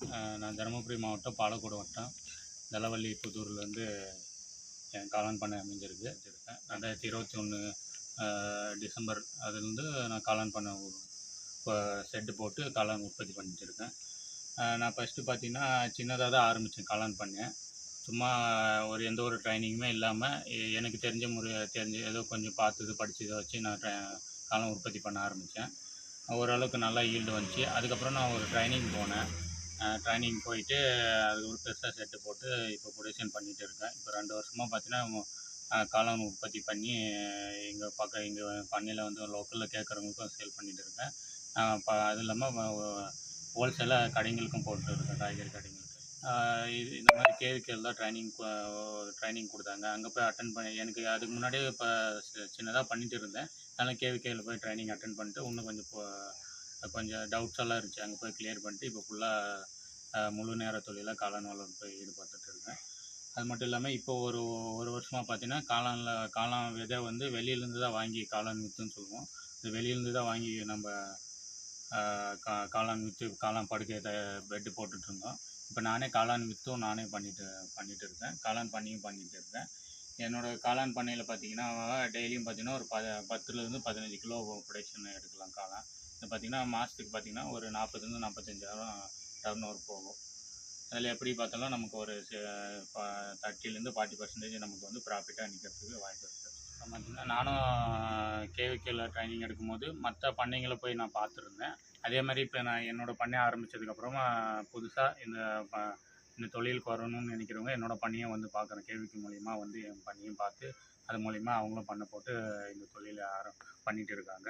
நான் தருமபுரி மாவட்டம் பாலக்கோடு வட்டம் தலவள்ளி புதூர்லேருந்து என் காளான் பண்ணை அமைஞ்சிருக்கு. 2021 டிசம்பர் அதுலேருந்து நான் காளான் பண்ணை இப்போ ஷெட்டு போட்டு காளான் உற்பத்தி பண்ணிட்டுருக்கேன். நான் ஃபஸ்ட்டு பார்த்திங்கன்னா சின்னதாக தான் ஆரம்பித்தேன் காளான் பண்ணேன். சும்மா எந்த ஒரு ட்ரைனிங்குமே இல்லாமல் எனக்கு தெரிஞ்ச ஏதோ கொஞ்சம் பார்த்தது படித்ததை வச்சு நான் காளான் உற்பத்தி பண்ண ஆரம்பித்தேன். ஓரளவுக்கு நல்லா ஈல்டு வந்துச்சு. அதுக்கப்புறம் நான் ஒரு ட்ரைனிங் போனேன். ட்ரைனிங் போயிட்டு அதுக்கப்புறம் பெருசாக ஷெட்டு போட்டு இப்போ ப்ரொடக்ஷன் பண்ணிகிட்டு இருக்கேன். இப்போ 2 வருஷமாக பார்த்தீங்கன்னா காளான் உற்பத்தி பண்ணி எங்கள் பண்ணையில் வந்து லோக்கலில் கேட்குறவங்களுக்கும் சேல் பண்ணிகிட்டு இருக்கேன். அது இல்லாமல் ஹோல்சேலாக கடைங்களுக்கும் போட்டுருக்கேன், காய்கறி கடைங்களுக்கு. இந்த மாதிரி கேவிகேல தான் ட்ரைனிங் கொடுத்தாங்க. அங்கே போய் அட்டென்ட் பண்ணி எனக்கு அதுக்கு முன்னாடியே இப்போ சின்னதாக பண்ணிகிட்டு இருந்தேன். அதனால் கேவிகேல போய் ட்ரைனிங் அட்டென்ட் பண்ணிட்டு இன்னும் கொஞ்சம் டவுட்ஸ் எல்லாம் இருந்துச்சு. அங்கே போய் கிளியர் பண்ணிட்டு இப்போ ஃபுல்லாக முழு நேர தொழிலாக காளான் வளர்ப்பு ஈடுபட்டுட்டு இருக்கேன். அது மட்டும் இல்லாமல் இப்போ ஒரு வருஷமாக பார்த்தீங்கன்னா காளான் விதை வந்து வெளியிலேருந்து தான் வாங்கி காளான் வித்துன்னு சொல்லுவோம். இது வெளியிலேருந்து தான் வாங்கி நம்ம காளான் விற்று காளான் படுக்கை பெட்டு போட்டுட்ருந்தோம். இப்போ நானே காளான் விற்றும் நானே பண்ணிகிட்டு இருக்கேன். காளான் பண்ணியும் பண்ணிகிட்டு இருக்கேன். என்னோடய காளான் பண்ணையில் பார்த்திங்கன்னா டெய்லியும் பார்த்திங்கன்னா ஒரு 10லேருந்து 15 கிலோ ப்ரொடக்ஷன் எடுக்கலாம் காளான். இது பார்த்திங்கன்னா மாதத்துக்கு பார்த்திங்கன்னா ஒரு 40,000 45,000 டர்ன் ஓவர் போகும். அதில் எப்படி பார்த்தாலும் நமக்கு ஒரு 30லேருந்து 40% நமக்கு வந்து ப்ராஃபிட்டாக நிற்கிறதுக்கு வாய்ப்பு இருக்குது. அப்புறம் பார்த்திங்கன்னா நானும் கேவிகேல ட்ரைனிங் எடுக்கும்போது மற்ற பண்ணைங்களை போய் நான் பார்த்துருந்தேன். அதே மாதிரி இப்போ நான் என்னோடய பண்ணை ஆரம்பித்ததுக்கப்புறமா புதுசாக இந்த தொழிலுக்கு வரணும்னு நினைக்கிறவங்க என்னோடய பண்ணையை வந்து பார்க்குறேன். கேவிகே மூலிமா வந்து என் பண்ணையும் பார்த்து அது மூலிமா அவங்களும் பண்ணை போட்டு இந்த தொழிலை பண்ணிகிட்டு இருக்காங்க.